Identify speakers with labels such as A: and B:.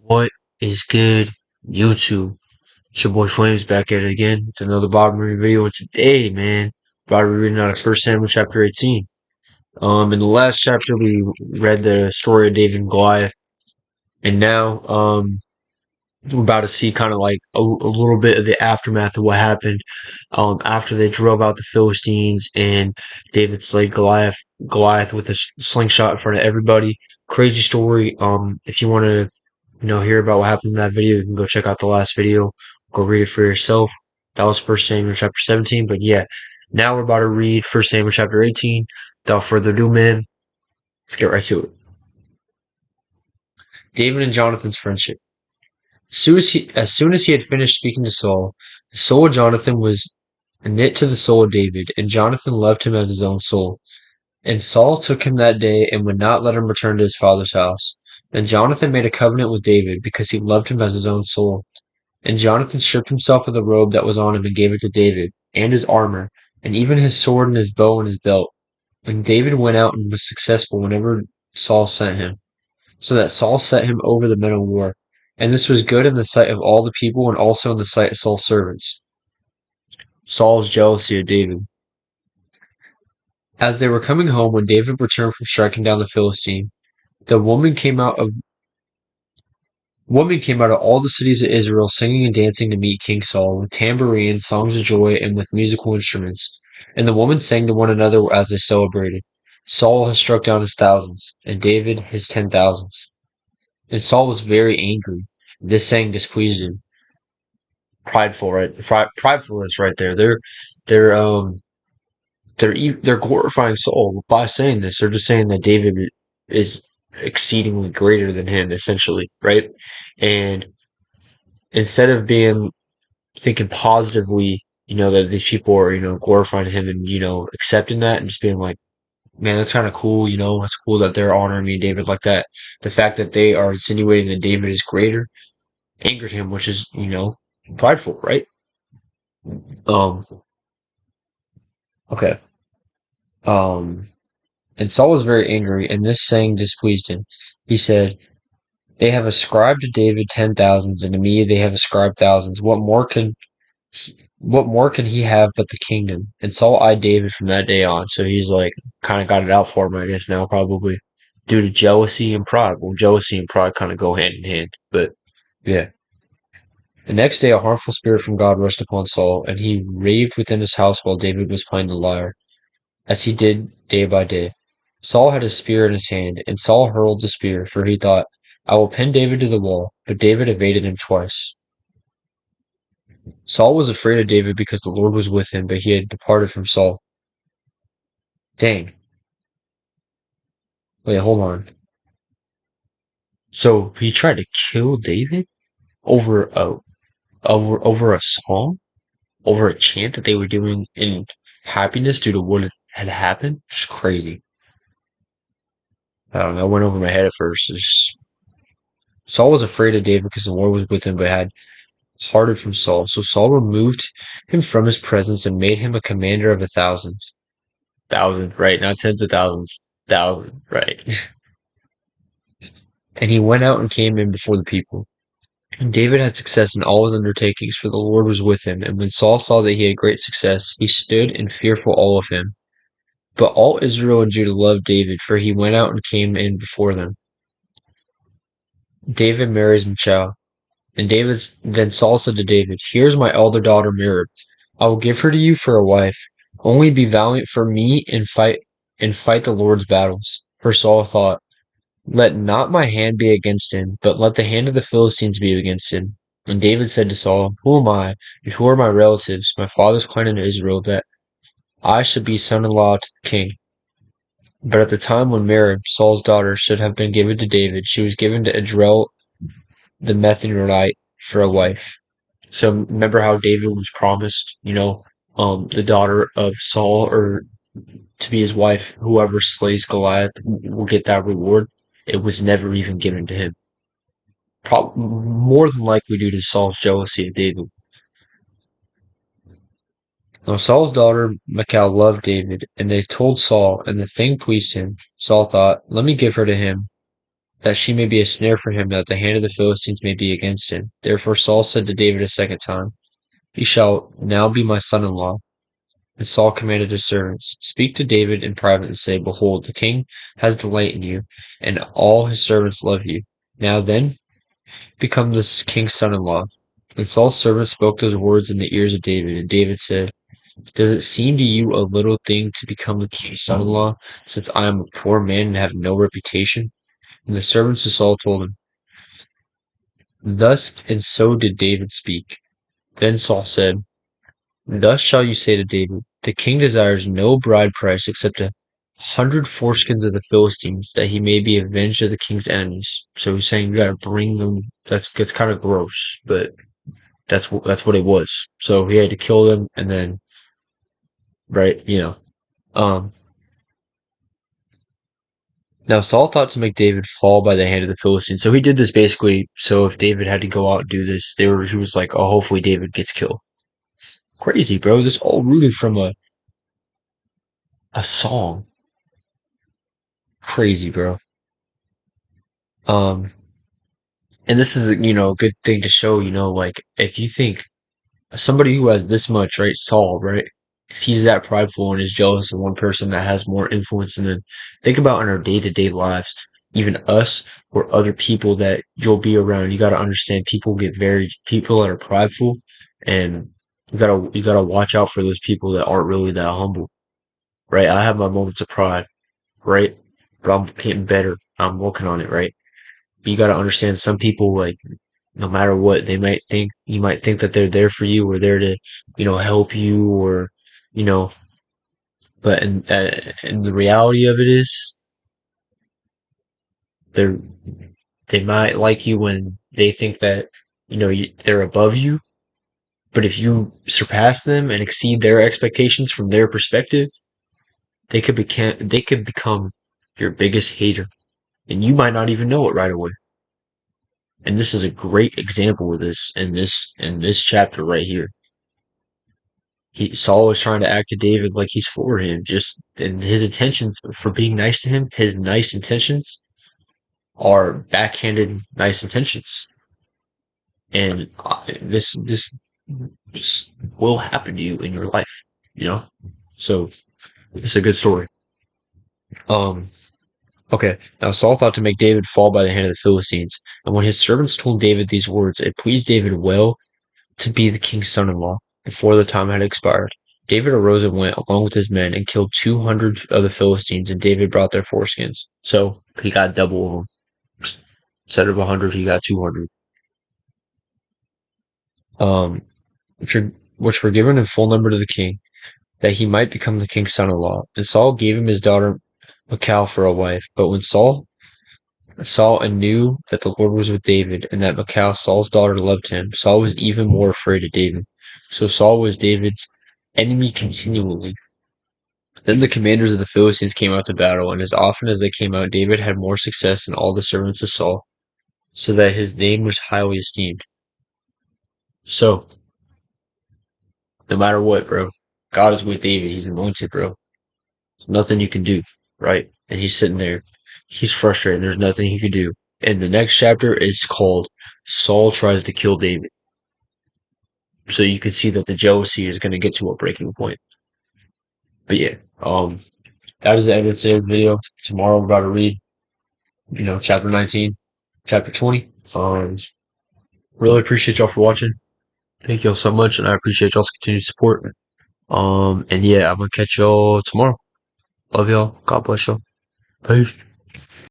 A: What is good, YouTube? It's your boy Flames back at it again. It's another Bible reading video. And today, man, Bible reading out of First Samuel chapter 18. In the last chapter, we read the story of David and Goliath, and now, we're about to see kind of like a little bit of the aftermath of what happened, after they drove out the Philistines and David slayed Goliath with a slingshot in front of everybody. Crazy story. If you want to hear about what happened in that video, you can go check out the last video. Go read it for yourself. That was First Samuel chapter 17. But yeah, now we're about to read First Samuel chapter 18. Without further ado, man, let's get right to it. David and Jonathan's friendship. As soon as he had finished speaking to Saul, the soul of Jonathan was knit to the soul of David, and Jonathan loved him as his own soul. And Saul took him that day and would not let him return to his father's house. Then Jonathan made a covenant with David because he loved him as his own soul. And Jonathan stripped himself of the robe that was on him and gave it to David, and his armor, and even his sword and his bow and his belt. And David went out and was successful whenever Saul sent him, so that Saul set him over the men of war. And this was good in the sight of all the people and also in the sight of Saul's servants. Saul's jealousy of David. As they were coming home when David returned from striking down the Philistine, the woman came out of all the cities of Israel singing and dancing to meet King Saul with tambourines, songs of joy, and with musical instruments. And the women sang to one another as they celebrated. Saul has struck down his thousands, and David his 10,000s. And Saul was very angry. This saying displeased him. Prideful, right? Pridefulness, right there. They're they're glorifying Saul by saying this. They're just saying that David is exceedingly greater than him, essentially, right? And instead of being thinking positively, that these people are, glorifying him and, accepting that and just being like, man, that's kind of cool, it's cool that they're honoring me, David, like that. The fact that they are insinuating that David is greater angered him, which is, prideful, right? Um, okay. Um, and Saul was very angry, and this saying displeased him. He said, they have ascribed to David 10,000s, and to me they have ascribed thousands. What more can he have but the kingdom? And Saul eyed David from that day on. So he's like, kind of got it out for him, I guess, now, probably due to jealousy and pride. Well, jealousy and pride kind of go hand in hand. But yeah. The next day, a harmful spirit from God rushed upon Saul, and he raved within his house while David was playing the lyre, as he did day by day. Saul had a spear in his hand, and Saul hurled the spear, for he thought, I will pin David to the wall. But David evaded him twice. Saul was afraid of David because the Lord was with him, but he had departed from Saul. Dang. Wait, hold on. So he tried to kill David over a song, over a chant that they were doing in happiness due to what had happened? Just crazy. I don't know. That went over my head at first. Saul was afraid of David because the Lord was with him, but had departed from Saul. So Saul removed him from his presence and made him a commander of 1,000. Thousand, right? Not tens of thousands. Thousand, right? And he went out and came in before the people. And David had success in all his undertakings, for the Lord was with him. And when Saul saw that he had great success, he stood in fearful awe of him. But all Israel and Judah loved David, for he went out and came in before them. David marries Michal. Then Saul said to David, here's my elder daughter Merab. I will give her to you for a wife. Only be valiant for me and fight the Lord's battles. For Saul thought, let not my hand be against him, but let the hand of the Philistines be against him. And David said to Saul, who am I, and who are my relatives, my father's clan in Israel, that I should be son-in-law to the king? But at the time when Merab, Saul's daughter, should have been given to David, she was given to Adriel the Methonite for a wife. So remember how David was promised, the daughter of Saul, or to be his wife, whoever slays Goliath will get that reward. It was never even given to him. More than likely due to Saul's jealousy of David. Now Saul's daughter Michal loved David, and they told Saul, and the thing pleased him. Saul thought, let me give her to him. that she may be a snare for him, that the hand of the Philistines may be against him. Therefore Saul said to David a second time, He shall now be my son-in-law. And Saul commanded his servants, Speak to David in private and say, Behold, the king has delight in you, and all his servants love you. Now then, become this king's son-in-law. And Saul's servants spoke those words in the ears of David, and David said, Does it seem to you a little thing to become the king's son-in-law, since I am a poor man and have no reputation? And the servants of Saul told him, Thus and so did David speak. Then Saul said, Thus shall you say to David, The king desires no bride price except 100 foreskins of the Philistines, that he may be avenged of the king's enemies. So he's saying you gotta bring them. That's kind of gross, but that's what it was. So he had to kill them, and then right, Um, Now Saul thought to make David fall by the hand of the Philistines. So he did this basically so if David had to go out and do this, he was like, oh, hopefully David gets killed. Crazy, bro. This all rooted from a song. Crazy, bro. Um, and this is, a good thing to show, like if you think somebody who has this much, right, Saul, right? If he's that prideful and is jealous of one person that has more influence than them, think about in our day-to-day lives, even us or other people that you'll be around. You got to understand people that are prideful, and you gotta watch out for those people that aren't really that humble, right? I have my moments of pride, right? But I'm getting better. I'm working on it, right? But you got to understand some people, like, no matter what you might think that they're there for you or there to, help you or, you know, but and the reality of it is they're, they might like you when they think that, they're above you. But if you surpass them and exceed their expectations from their perspective, they could become your biggest hater, and you might not even know it right away. And this is a great example of this in this chapter right here. Saul is trying to act to David like he's for him, just and his intentions for being nice to him, his nice intentions are backhanded nice intentions, and this will happen to you in your life, you know. So it's a good story. Um, okay. Now Saul thought to make David fall by the hand of the Philistines, and when his servants told David these words, it pleased David well to be the king's son-in-law before the time had expired. David arose and went along with his men and killed 200 of the Philistines, and David brought their foreskins. So he got double of them. Instead of 100, he got 200. Um, which were given in full number to the king, that he might become the king's son-in-law. And Saul gave him his daughter Michal for a wife. But when Saul saw and knew that the Lord was with David, and that Michal, Saul's daughter, loved him, Saul was even more afraid of David. So Saul was David's enemy continually. Then the commanders of the Philistines came out to battle, and as often as they came out, David had more success than all the servants of Saul, so that his name was highly esteemed. So, no matter what, bro, God is with David. He's anointed, bro. There's nothing you can do, right? And he's sitting there. He's frustrated. There's nothing he can do. And the next chapter is called Saul Tries to Kill David. So you can see that the jealousy is going to get to a breaking point. But yeah, that is the end of today's video. Tomorrow we're about to read, chapter 19, chapter 20. Really appreciate y'all for watching. Thank y'all so much, and I appreciate y'all's continued support. And yeah, I'm gonna catch y'all tomorrow. Love y'all. God bless y'all. Peace.